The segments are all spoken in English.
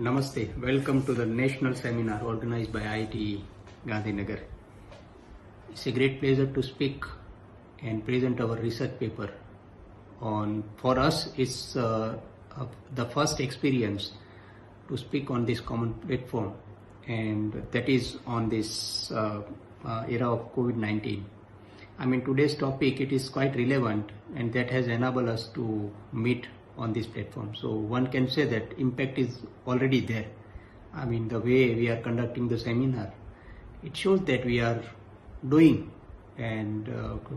Namaste. Welcome to the national seminar organized by IIT Gandhinagar. It's a great pleasure to speak and present our research paper on. For us, it's the first experience to speak on this common platform, and that is on this era of COVID-19. I mean, today's topic, it is quite relevant, and that has enabled us to meet on this platform. So one can say that impact is already there. I mean, the way we are conducting the seminar, it shows that we are doing and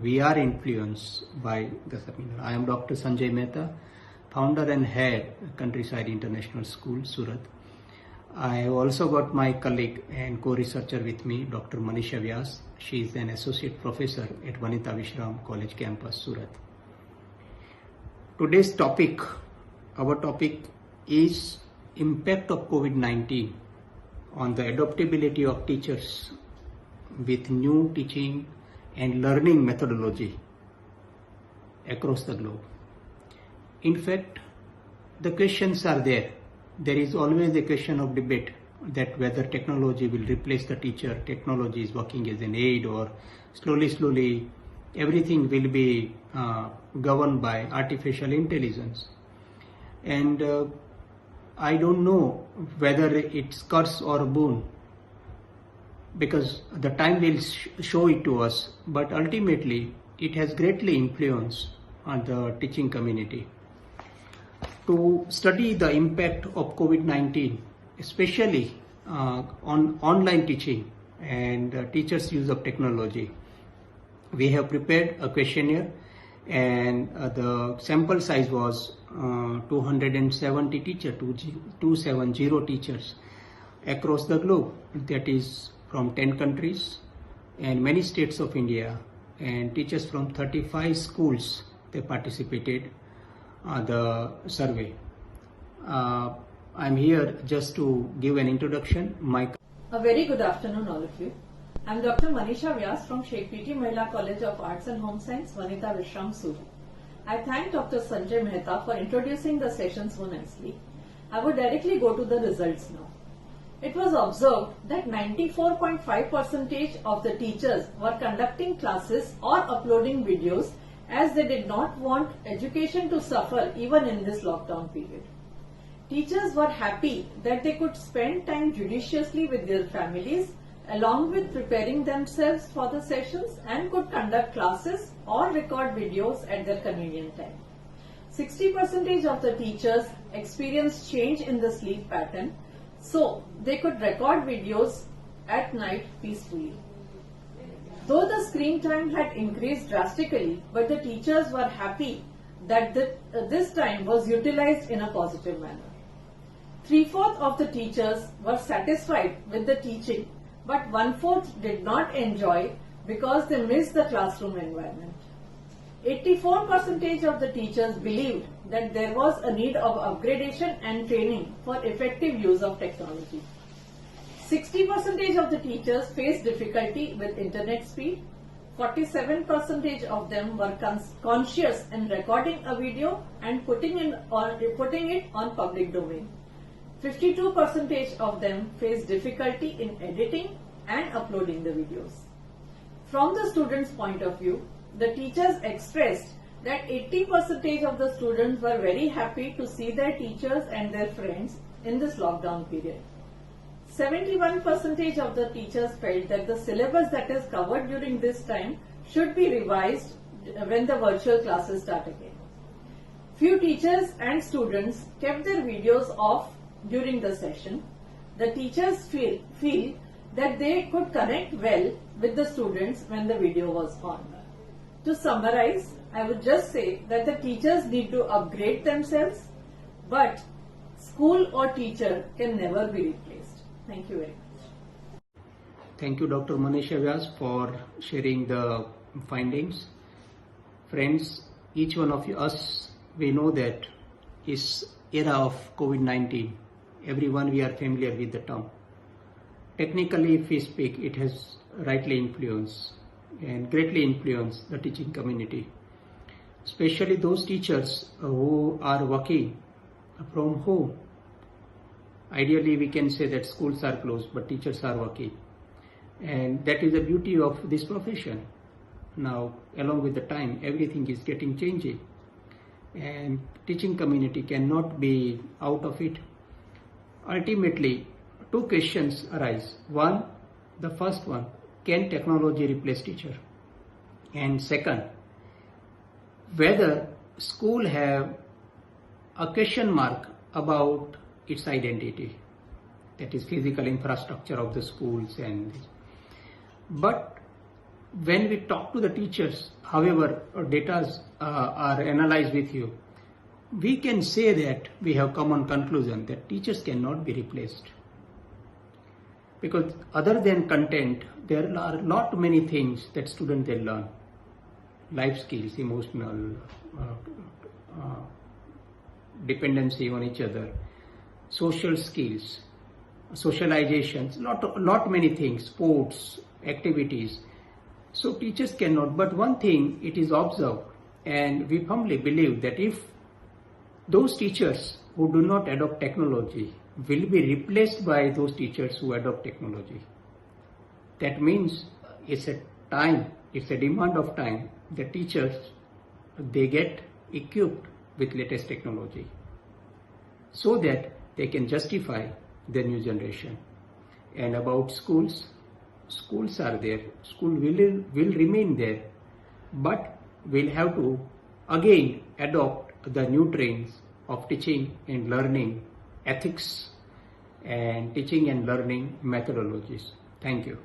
we are influenced by the seminar. I am Dr. Sanjay Mehta, founder and head Countryside International School, Surat. I have also got my colleague and co-researcher with me, Dr. Manisha Vyas. She is an associate professor at Vanita Vishram College campus, Surat. Today's topic, our topic is impact of COVID-19 on the adaptability of teachers with new teaching and learning methodology across the globe. In fact, the questions are there. There is always a question of debate that whether technology will replace the teacher, technology is working as an aid, or slowly everything will be governed by artificial intelligence. And I don't know whether it's curse or a boon, because the time will show it to us, but ultimately it has greatly influenced on the teaching community. To study the impact of COVID-19, especially on online teaching and teachers' use of technology, we have prepared a questionnaire, and the sample size was 270 teachers, 270 teachers across the globe. That is from 10 countries and many states of India, and teachers from 35 schools, they participated the survey. I'm here just to give an introduction. A very good afternoon, all of you. I'm Dr. Manisha Vyas from Sheikh PT Mahila College of Arts and Home Science, Vanita Vishram, Surat. I thank Dr. Sanjay Mehta for introducing the session so nicely. I would directly go to the results now. It was observed that 94.5% of the teachers were conducting classes or uploading videos, as they did not want education to suffer even in this lockdown period. Teachers were happy that they could spend time judiciously with their families, along with preparing themselves for the sessions, and could conduct classes or record videos at their convenient time. 60% of the teachers experienced change in the sleep pattern, so they could record videos at night peacefully. Though the screen time had increased drastically, but the teachers were happy that this time was utilized in a positive manner. 3/4 of the teachers were satisfied with the teaching, but 1/4 did not enjoy because they missed the classroom environment. 84% of the teachers believed that there was a need of upgradation and training for effective use of technology. 60% of the teachers faced difficulty with internet speed. 47% of them were conscious in recording a video and putting it on public domain. 52% of them faced difficulty in editing and uploading the videos. From the students' point of view, the teachers expressed that 80% of the students were very happy to see their teachers and their friends in this lockdown period. 71% of the teachers felt that the syllabus that is covered during this time should be revised when the virtual classes start again. Few teachers and students kept their videos off during the session. The teachers feel that they could connect well with the students when the video was on. To summarize, I would just say that the teachers need to upgrade themselves, but school or teacher can never be replaced. Thank you very much. Thank you, Dr. Manisha Vyas, for sharing the findings. Friends, each one of us, we know that is era of COVID-19. Everyone, we are familiar with the term. Technically, if we speak, it has rightly influenced and greatly influenced the teaching community, especially those teachers who are working from home. Ideally, we can say that schools are closed, but teachers are working. And that is the beauty of this profession. Now, along with the time, everything is getting changing. And teaching community cannot be out of it. Ultimately, two questions arise. One, the first one, can technology replace teacher? And second, whether school have a question mark about its identity, that is physical infrastructure of the schools but when we talk to the teachers, however data are analyzed with you, we can say that we have come on conclusion that teachers cannot be replaced. Because other than content, there are not many things that students they learn. Life skills, emotional dependency on each other, social skills, socializations, not many things, sports, activities. So teachers cannot, but one thing it is observed, and we firmly believe that if those teachers who do not adopt technology will be replaced by those teachers who adopt technology. That means it's a demand of time. The teachers, they get equipped with latest technology so that they can justify the new generation. And about schools are there, school will remain there, but we'll have to again adopt the new trends of teaching and learning ethics and teaching and learning methodologies. Thank you.